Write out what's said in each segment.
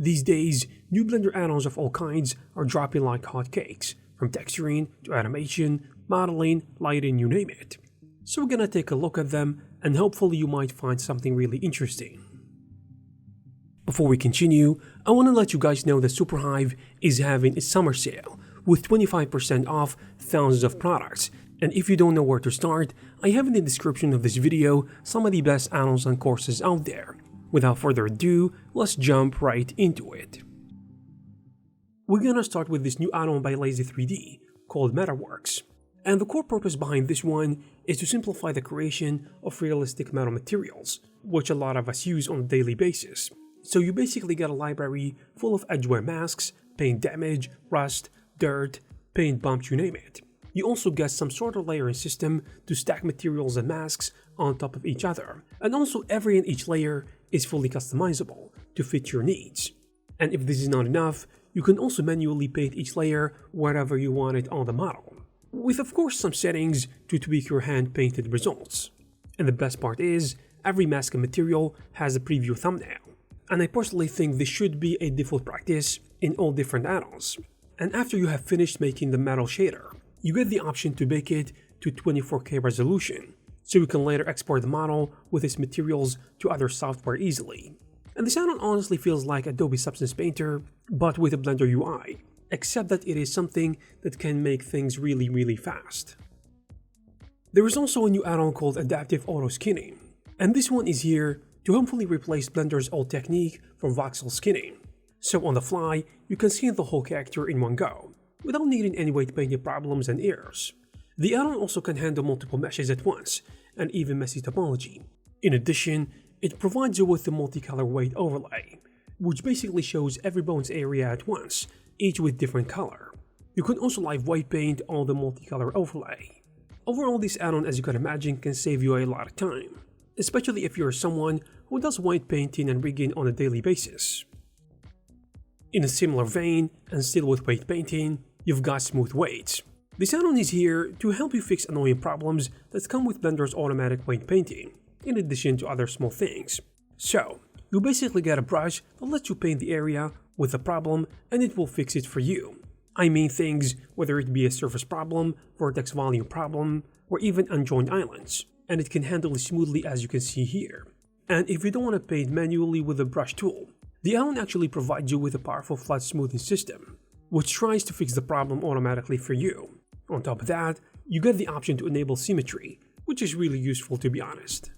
These days, new Blender add-ons of all kinds are dropping like hotcakes, from texturing to animation, modeling, lighting, you name it. So we're gonna take a look at them and hopefully you might find something really interesting. Before we continue, I want to let you guys know that Superhive is having a summer sale with 25% off thousands of products, and if you don't know where to start, I have in the description of this video some of the best add-ons and courses out there. Without further ado, let's jump right into it. We're gonna start with this new add-on by Lazy3D called Metalworks, and the core purpose behind this one is to simplify the creation of realistic metal materials, which a lot of us use on a daily basis. So you basically get a library full of edge wear masks, paint damage, rust, dirt, paint bumps, you name it. You also get some sort of layering system to stack materials and masks on top of each other, and also every and each layer is fully customizable to fit your needs. And if this is not enough, you can also manually paint each layer wherever you want it on the model, with of course some settings to tweak your hand-painted results. And the best part is, every mask and material has a preview thumbnail. And I personally think this should be a default practice in all different add-ons. And after you have finished making the metal shader, you get the option to bake it to 24K resolution, so you can later export the model with its materials to other software easily. And this add-on honestly feels like Adobe Substance Painter, but with a Blender UI, except that it is something that can make things really fast. There is also a new add-on called Adaptive Auto Skinning, and this one is here to hopefully replace Blender's old technique for voxel skinning. So on the fly, you can skin the whole character in one go, without needing any weight painting problems and errors. The add-on also can handle multiple meshes at once, and even messy topology. In addition, it provides you with the multicolor weight overlay, which basically shows every bones area at once, each with different color. You can also live white paint on the multicolor overlay. Overall, this add-on, as you can imagine, can save you a lot of time, especially if you're someone who does white painting and rigging on a daily basis. In a similar vein, and still with weight painting, you've got Smooth Weights. This add-on is here to help you fix annoying problems that come with Blender's automatic weight painting, in addition to other small things. So, you basically get a brush that lets you paint the area with a problem and it will fix it for you. I mean things whether it be a surface problem, vertex volume problem, or even unjoined islands, and it can handle it smoothly as you can see here. And if you don't want to paint manually with the brush tool, the add-on actually provides you with a powerful flat smoothing system, which tries to fix the problem automatically for you. On top of that, you get the option to enable symmetry, which is really useful to be honest.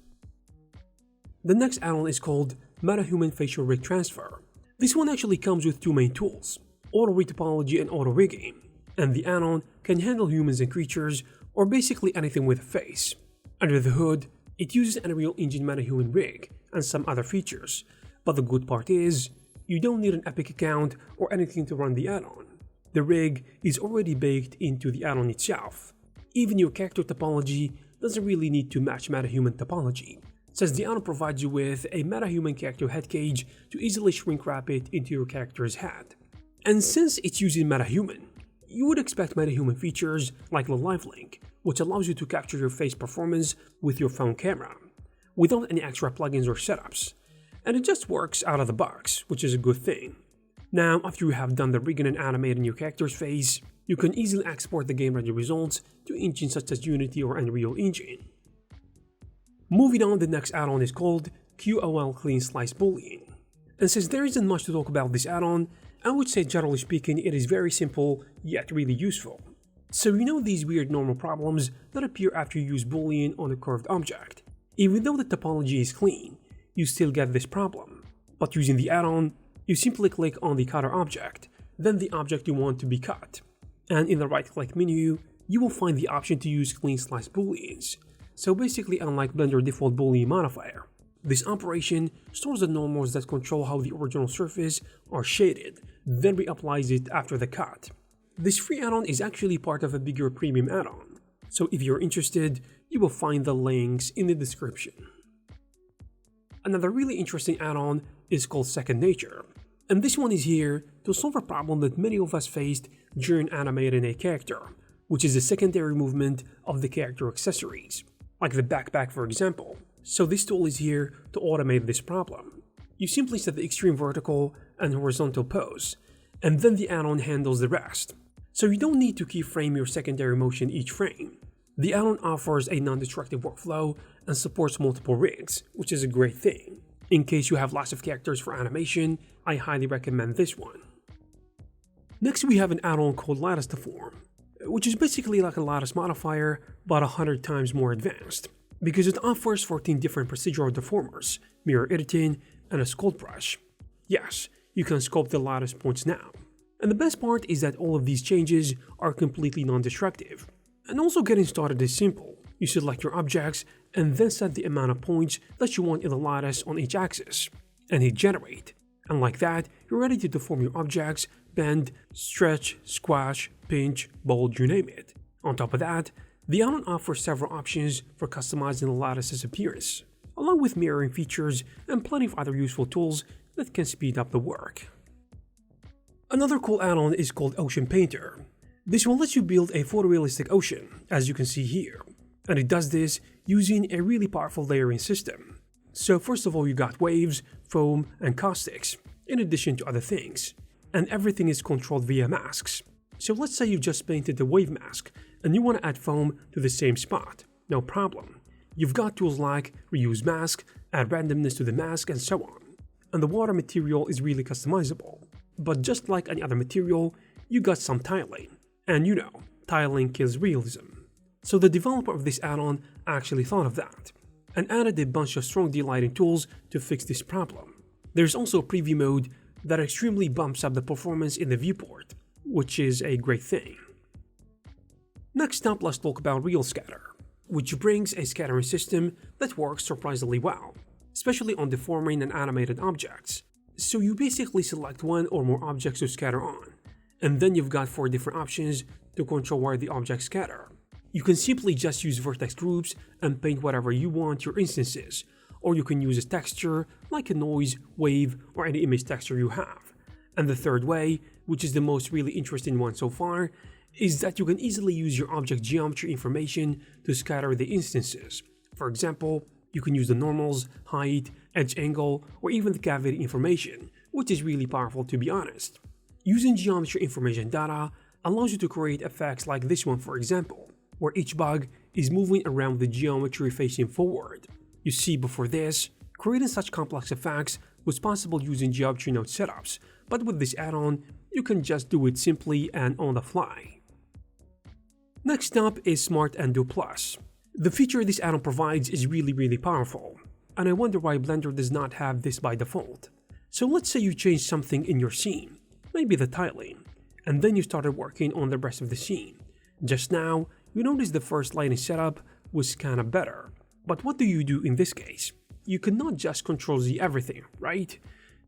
The next add-on is called Metahuman Facial Rig Transfer. This one actually comes with two main tools, Auto Retopology and Auto Rigging, and the add-on can handle humans and creatures, or basically anything with a face. Under the hood, it uses an Unreal Engine Metahuman rig and some other features, but the good part is, you don't need an Epic account or anything to run the add-on. The rig is already baked into the add-on itself. Even your character topology doesn't really need to match Metahuman topology, since the add-on provides you with a Metahuman character head cage to easily shrink wrap it into your character's head. And since it's using Metahuman, you would expect Metahuman features like the Live Link, which allows you to capture your face performance with your phone camera, without any extra plugins or setups. And it just works out of the box, which is a good thing. Now, after you have done the rigging and animating your character's face, you can easily export the game-ready results to engines such as Unity or Unreal Engine. Moving on, the next add-on is called QOL Clean Slice Boolean. And since there isn't much to talk about this add-on, I would say generally speaking it is very simple, yet really useful. So you know these weird normal problems that appear after you use Boolean on a curved object. Even though the topology is clean, you still get this problem. But using the add-on, you simply click on the cutter object, then the object you want to be cut. And in the right-click menu, you will find the option to use Clean Slice Booleans. So basically unlike Blender default Boolean modifier, this operation stores the normals that control how the original surface are shaded, then reapplies it after the cut. This free add-on is actually part of a bigger premium add-on, so if you're interested, you will find the links in the description. Another really interesting add-on is called Secondnature, and this one is here to solve a problem that many of us faced during animating a character, which is the secondary movement of the character accessories, like the backpack for example. So this tool is here to automate this problem. You simply set the extreme vertical and horizontal pose, and then the add-on handles the rest. So you don't need to keyframe your secondary motion each frame. The add-on offers a non-destructive workflow and supports multiple rigs, which is a great thing. In case you have lots of characters for animation, I highly recommend this one. Next we have an add-on called Lattice Deform, which is basically like a lattice modifier but 100 times more advanced, because it offers 14 different procedural deformers, mirror editing, and a sculpt brush. Yes, you can sculpt the lattice points now. And the best part is that all of these changes are completely non-destructive. And also getting started is simple. You select your objects and then set the amount of points that you want in the lattice on each axis, and hit generate. And like that, you're ready to deform your objects, bend, stretch, squash, pinch, bold, you name it. On top of that, the add-on offers several options for customizing the lattice's appearance, along with mirroring features and plenty of other useful tools that can speed up the work. Another cool add-on is called Ocean Painter. This will let you build a photorealistic ocean, as you can see here, and it does this using a really powerful layering system. So first of all, you got waves, foam, and caustics, in addition to other things, and everything is controlled via masks. So let's say you just painted the wave mask and you want to add foam to the same spot. No problem. You've got tools like reuse mask, add randomness to the mask, and so on. And the water material is really customizable. But just like any other material, you got some tiling. And you know, tiling kills realism. So the developer of this add-on actually thought of that, and added a bunch of strong delighting tools to fix this problem. There's also a preview mode that extremely bumps up the performance in the viewport, which is a great thing. Next up, let's talk about Realscatter, which brings a scattering system that works surprisingly well, especially on deforming and animated objects. So you basically select one or more objects to scatter on, and then you've got 4 different options to control where the objects scatter. You can simply just use vertex groups and paint whatever you want your instance is, or you can use a texture like a noise, wave, or any image texture you have. And the third way, which is the most really interesting one so far, is that you can easily use your object geometry information to scatter the instances. For example, you can use the normals, height, edge angle, or even the cavity information, which is really powerful to be honest. Using geometry information data allows you to create effects like this one, for example, where each bug is moving around the geometry facing forward. You see, before this, creating such complex effects was possible using geometry node setups, but with this add-on, you can just do it simply and on the fly. Next up is Smartundo Plus. The feature this add-on provides is really powerful, and I wonder why Blender does not have this by default. So let's say you change something in your scene, maybe the tiling, and then you started working on the rest of the scene. Just now, you noticed the first lighting setup was kinda better. But what do you do in this case? You cannot just Ctrl-Z everything, right?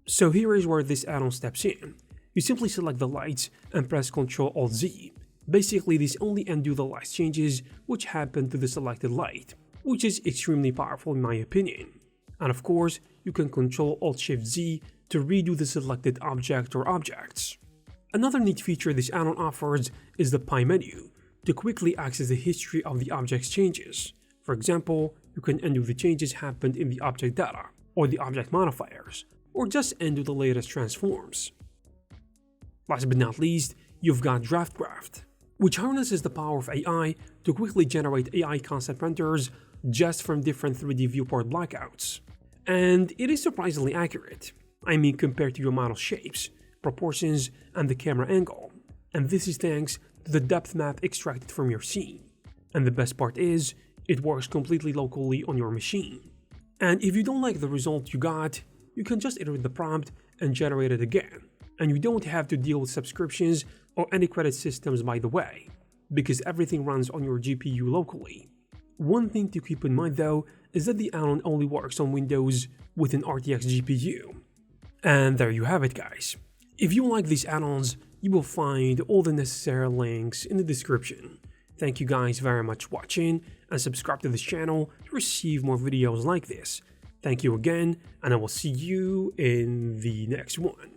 So here is where this add-on steps in. You simply select the lights and press Ctrl-Alt-Z. Basically, this only undo the light changes which happen to the selected light, which is extremely powerful in my opinion. And of course, you can Ctrl-Alt-Shift-Z to redo the selected object or objects. Another neat feature this add-on offers is the pie menu, to quickly access the history of the object's changes. For example, you can undo the changes happened in the object data, or the object modifiers, or just undo the latest transforms. Last but not least, you've got Draftcraft, which harnesses the power of AI to quickly generate AI concept renders just from different 3D viewport blackouts. And it is surprisingly accurate, I mean compared to your model shapes, proportions, and the camera angle. And this is thanks to the depth map extracted from your scene. And the best part is, it works completely locally on your machine. And if you don't like the result you got, you can just iterate the prompt and generate it again. And you don't have to deal with subscriptions or any credit systems by the way, because everything runs on your GPU locally. One thing to keep in mind though is that the add-on only works on Windows with an RTX GPU. And there you have it guys. If you like these add-ons, you will find all the necessary links in the description. Thank you guys very much for watching, and subscribe to this channel to receive more videos like this. Thank you again, and I will see you in the next one.